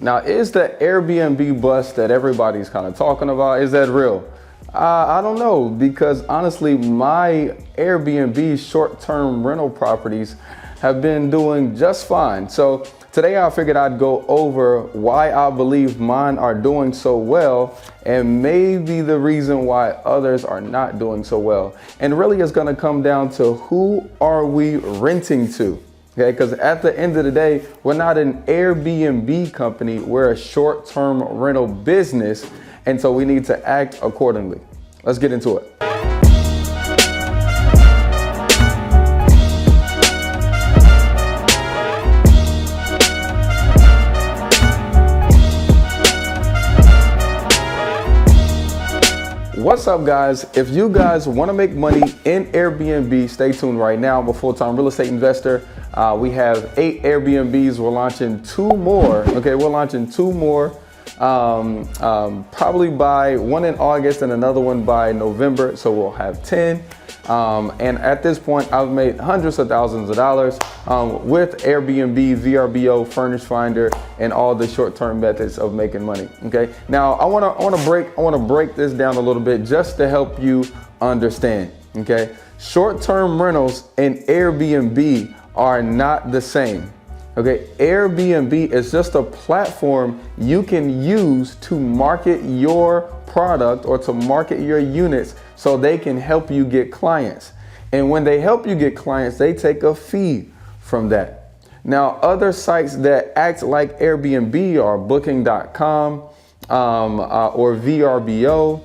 Now, is the Airbnb bust that everybody's kind of talking about, is that real? I don't know, because honestly, my Airbnb short-term rental properties have been doing just fine. So today I figured I'd go over why I believe mine are doing so well and maybe the reason why others are not doing so well. And really it's gonna come down to who are we renting to? Okay, because at the end of the day, we're not an Airbnb company, we're a short-term rental business, and so we need to act accordingly. Let's get into it. What's up, guys? If you guys want to make money in Airbnb, stay tuned right now. I'm a full-time real estate investor. We have 8 Airbnbs. We're launching 2 more. Okay, we're launching 2 more. Probably by one in August and another one by November. So we'll have 10. And at this point, I've made hundreds of thousands of dollars with Airbnb, VRBO, Furnish Finder, and all the short-term methods of making money. Okay. Now I want to break this down a little bit just to help you understand. Okay. Short-term rentals and Airbnb are not the same. Okay, Airbnb is just a platform you can use to market your product or to market your units so they can help you get clients. And when they help you get clients, they take a fee from that. Now, other sites that act like Airbnb are Booking.com or VRBO,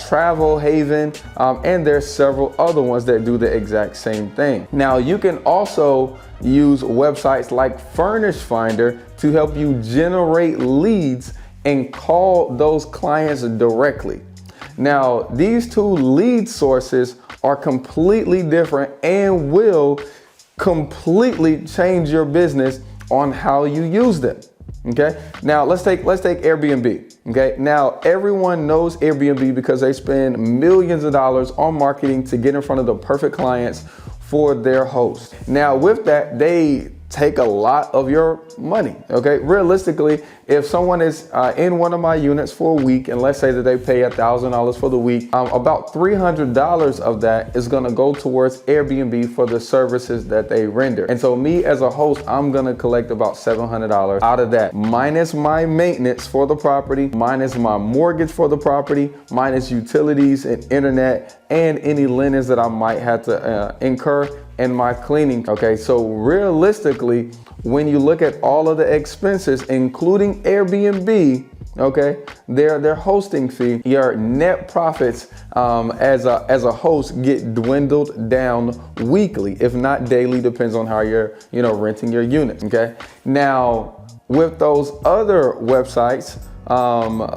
Travel Haven, and there's several other ones that do the exact same thing. Now, you can also use websites like Furnish Finder to help you generate leads and call those clients directly. Now, these 2 lead sources are completely different and will completely change your business on how you use them. Okay. Now let's take Airbnb. Okay. Now everyone knows Airbnb because they spend millions of dollars on marketing to get in front of the perfect clients for their host. Now with that, they take a lot of your money. Okay. Realistically, if someone is in one of my units for a week, and let's say that they pay $1,000 for the week, about $300 of that is going to go towards Airbnb for the services that they render. And so me as a host, I'm going to collect about $700 out of that, minus my maintenance for the property, minus my mortgage for the property, minus utilities and internet and any linens that I might have to incur and my cleaning. Okay, so realistically, when you look at all of the expenses, including Airbnb, okay, their hosting fee, your net profits as a host get dwindled down weekly, if not daily, depends on how you're renting your unit. Okay, now with those other websites,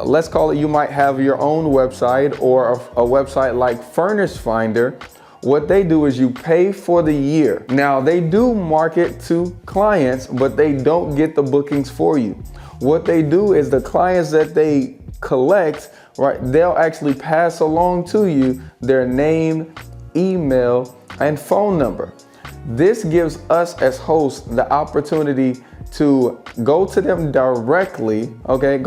let's call it, you might have your own website or a website like Furnish Finder. What they do is you pay for the year. Now they do market to clients, but they don't get the bookings for you. What they do is the clients that they collect, right, they'll actually pass along to you their name, email, and phone number. This gives us as hosts the opportunity to go to them directly, okay,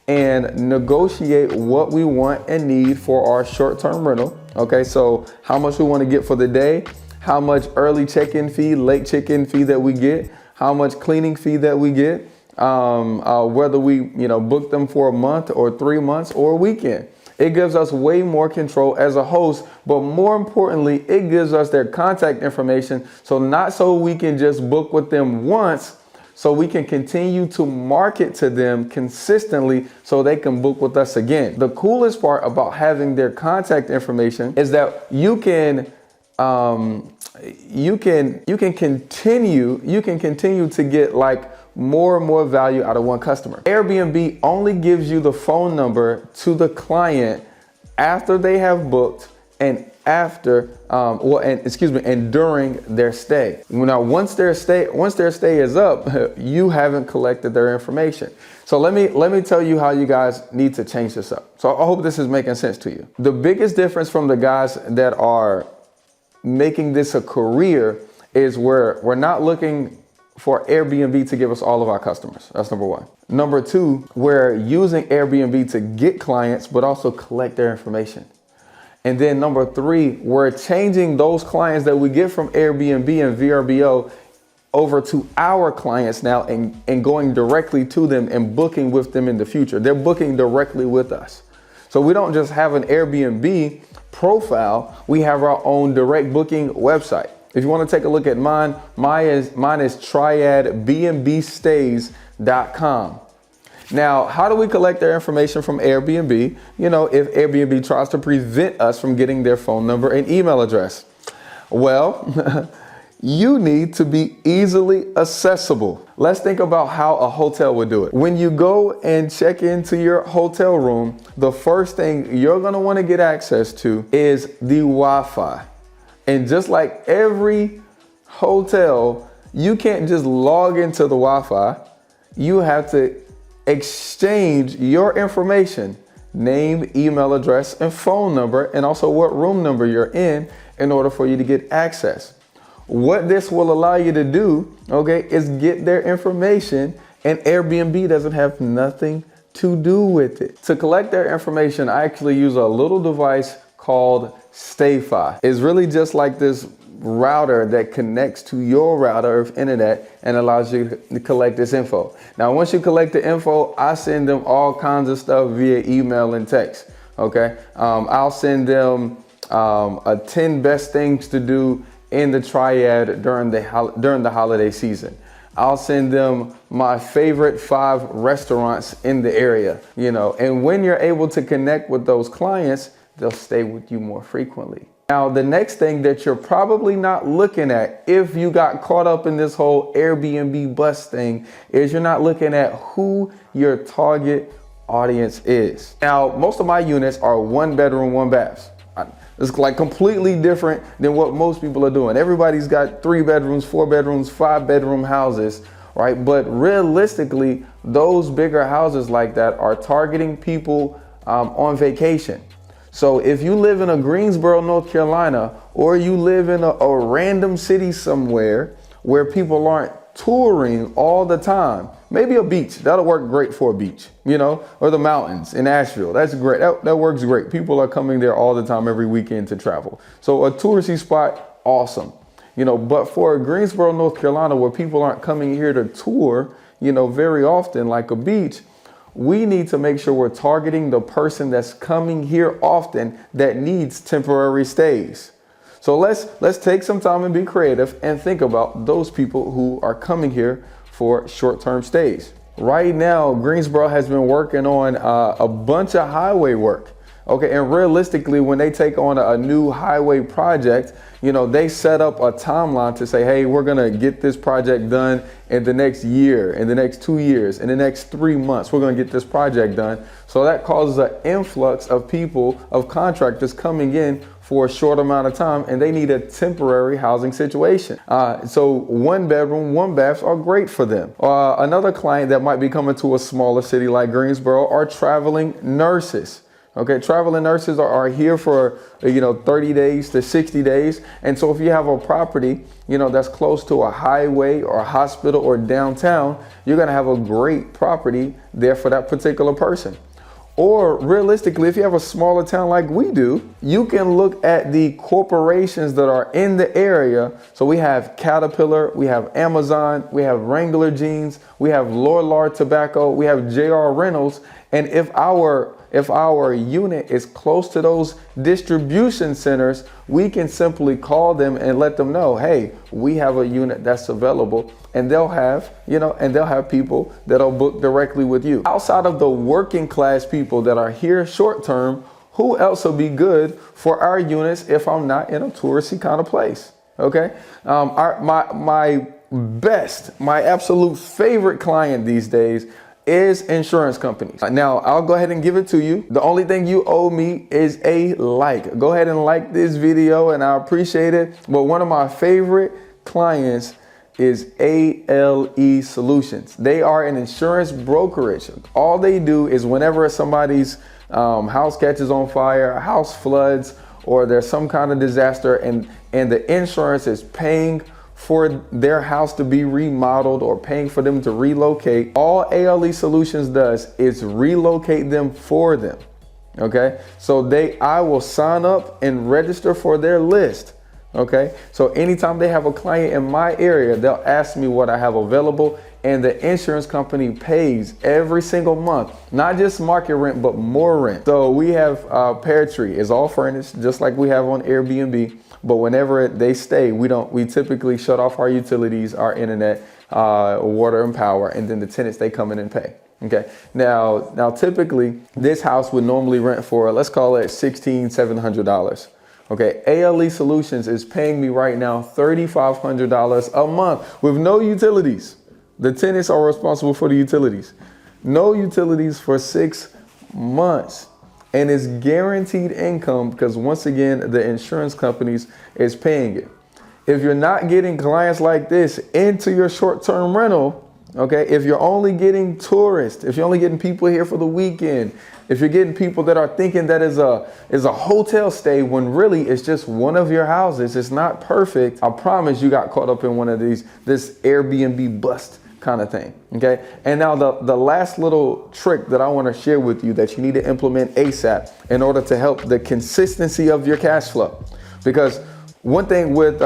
and negotiate what we want and need for our short-term rental. Okay, so how much we want to get for the day, how much early check-in fee, late check-in fee that we get, how much cleaning fee that we get, whether we book them for a month or 3 months or a weekend. It gives us way more control as a host, but more importantly, it gives us their contact information. So not so we can just book with them once, so we can continue to market to them consistently so they can book with us again. The coolest part about having their contact information is that you can continue to get like more and more value out of one customer. Airbnb only gives you the phone number to the client after they have booked and and during their stay. Now, once their stay is up, you haven't collected their information. So let me tell you how you guys need to change this up. So I hope this is making sense to you. The biggest difference from the guys that are making this a career is we're not looking for Airbnb to give us all of our customers. That's number one. Number two, we're using Airbnb to get clients, but also collect their information. And then number three, we're changing those clients that we get from Airbnb and VRBO over to our clients now and going directly to them and booking with them in the future. They're booking directly with us. So we don't just have an Airbnb profile, we have our own direct booking website. If you want to take a look at mine is triadbnbstays.com. Now, how do we collect their information from Airbnb? You know, if Airbnb tries to prevent us from getting their phone number and email address. Well, you need to be easily accessible. Let's think about how a hotel would do it. When you go and check into your hotel room, the first thing you're gonna wanna get access to is the Wi-Fi. And just like every hotel, you can't just log into the Wi-Fi. You have to exchange your information, name, email address, and phone number, and also what room number you're in order for you to get access. What this will allow you to do, okay, is get their information, and Airbnb doesn't have nothing to do with it. To collect their information, I actually use a little device called StayFi. It's really just like this router that connects to your router of internet and allows you to collect this info. Now, once you collect the info, I send them all kinds of stuff via email and text, okay? I'll send them 10 best things to do in the Triad during the holiday season. I'll send them my favorite 5 restaurants in the area, you know, and when you're able to connect with those clients, they'll stay with you more frequently. Now, the next thing that you're probably not looking at if you got caught up in this whole Airbnb bust thing is you're not looking at who your target audience is. Now, most of my units are 1 bedroom, 1 bath. It's like completely different than what most people are doing. Everybody's got 3 bedrooms, 4 bedrooms, 5 bedroom houses, right? But realistically, those bigger houses like that are targeting people on vacation. So if you live in a Greensboro, North Carolina, or you live in a random city somewhere where people aren't touring all the time, maybe a beach, that'll work great for a beach, you know, or the mountains in Asheville. That's great. That works great. People are coming there all the time every weekend to travel. So a touristy spot, awesome. You know, but for Greensboro, North Carolina, where people aren't coming here to tour, you know, very often like a beach, we need to make sure we're targeting the person that's coming here often that needs temporary stays. So let's take some time and be creative and think about those people who are coming here for short-term stays. Right now, Greensboro has been working on a bunch of highway work. Okay, and realistically, when they take on a new highway project, you know, they set up a timeline to say, hey, we're gonna get this project done in the next year, in the next 2 years, in the next 3 months, we're gonna get this project done. So that causes an influx of people, of contractors coming in for a short amount of time, and they need a temporary housing situation. So 1 bedroom, 1 bath are great for them. Another client that might be coming to a smaller city like Greensboro are traveling nurses. Okay, traveling nurses are here for, you know, 30 days to 60 days. And so if you have a property, you know, that's close to a highway or a hospital or downtown, you're gonna have a great property there for that particular person. Or realistically, if you have a smaller town like we do, you can look at the corporations that are in the area. So we have Caterpillar, we have Amazon, we have Wrangler Jeans, we have Lorillard Tobacco, we have JR Reynolds. And if our unit is close to those distribution centers, we can simply call them and let them know, hey, we have a unit that's available, and they'll have, you know, and they'll have people that'll book directly with you. Outside of the working class people that are here short term, who else will be good for our units if I'm not in a touristy kind of place? Okay, my absolute favorite client these days is insurance companies. Now, I'll go ahead and give it to you. The only thing you owe me is a like. Go ahead and like this video, and I appreciate it. But one of my favorite clients is ALE Solutions. They are an insurance brokerage. All they do is whenever somebody's house catches on fire, a house floods, or there's some kind of disaster, and the insurance is paying for their house to be remodeled or paying for them to relocate, all ALE Solutions does is relocate them for them. Okay, so I will sign up and register for their list. Okay, so anytime they have a client in my area, they'll ask me what I have available, and the insurance company pays every single month, not just market rent, but more rent. So we have Pear Tree. It's all furnished, just like we have on Airbnb. But whenever they stay, we typically shut off our utilities, our internet, water and power, and then the tenants, they come in and pay. Okay. Now typically this house would normally rent for, let's call it $1,700. Okay. ALE Solutions is paying me right now $3,500 a month with no utilities. The tenants are responsible for the utilities. No utilities for 6 months. And it's guaranteed income because, once again, the insurance companies is paying it. If you're not getting clients like this into your short-term rental, okay, if you're only getting tourists, if you're only getting people here for the weekend, if you're getting people that are thinking that is a hotel stay when really it's just one of your houses, it's not perfect, I promise you got caught up in one of this Airbnb bust kind of thing. Okay. And now the last little trick that I want to share with you that you need to implement ASAP in order to help the consistency of your cash flow. Because one thing with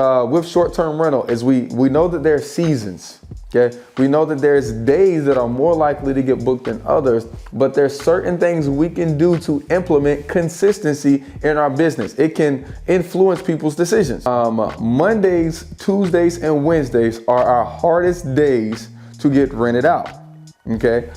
short-term rental is we know that there are seasons. Okay. We know that there's days that are more likely to get booked than others, but there's certain things we can do to implement consistency in our business. It can influence people's decisions. Mondays, Tuesdays, and Wednesdays are our hardest days to get rented out. Okay.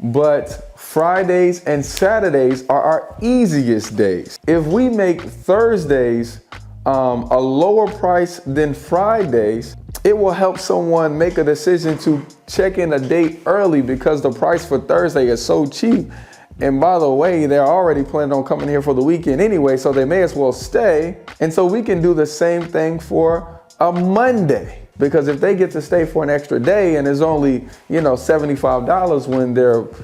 But Fridays and Saturdays are our easiest days. If we make Thursdays a lower price than Fridays, it will help someone make a decision to check in a date early because the price for Thursday is so cheap. And by the way, they're already planning on coming here for the weekend anyway, so they may as well stay. And so we can do the same thing for a Monday. Because if they get to stay for an extra day and it's only, $75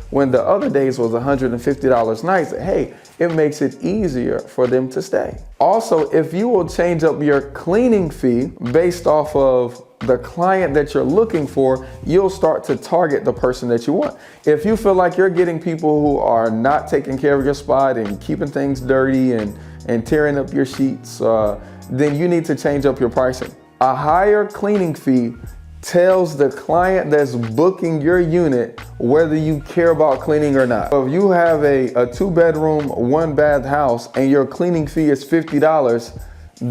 when the other days was $150 nights, hey, it makes it easier for them to stay. Also, if you will change up your cleaning fee based off of the client that you're looking for, you'll start to target the person that you want. If you feel like you're getting people who are not taking care of your spot and keeping things dirty and tearing up your sheets, then you need to change up your pricing. A higher cleaning fee tells the client that's booking your unit whether you care about cleaning or not. So if you have a 2-bedroom, 1-bath house and your cleaning fee is $50,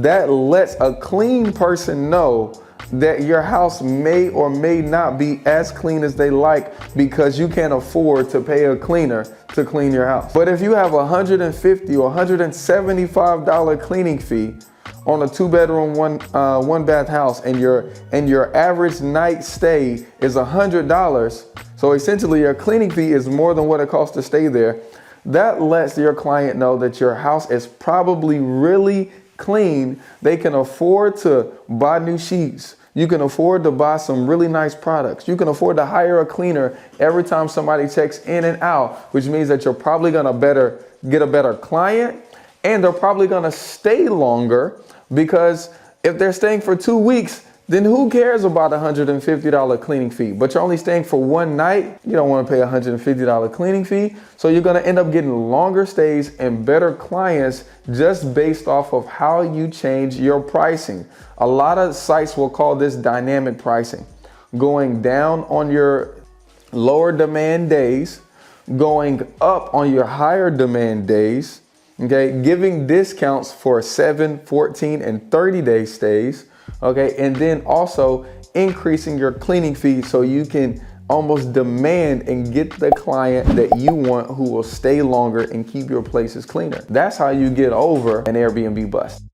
that lets a clean person know that your house may or may not be as clean as they like because you can't afford to pay a cleaner to clean your house. But if you have $150 or $175 cleaning fee on a 2-bedroom, 1-bath house and your average night stay is $100, so essentially your cleaning fee is more than what it costs to stay there, that lets your client know that your house is probably really clean. They can afford to buy new sheets. You can afford to buy some really nice products. You can afford to hire a cleaner every time somebody checks in and out, which means that you're probably gonna get a better client, and they're probably gonna stay longer, because if they're staying for 2 weeks, then who cares about a $150 cleaning fee? But you're only staying for one night. You don't want to pay a $150 cleaning fee. So you're going to end up getting longer stays and better clients just based off of how you change your pricing. A lot of sites will call this dynamic pricing. Going down on your lower demand days, going up on your higher demand days. Okay, giving discounts for 7, 14, and 30-day stays. Okay, and then also increasing your cleaning fee so you can almost demand and get the client that you want who will stay longer and keep your places cleaner. That's how you get over an Airbnb bust.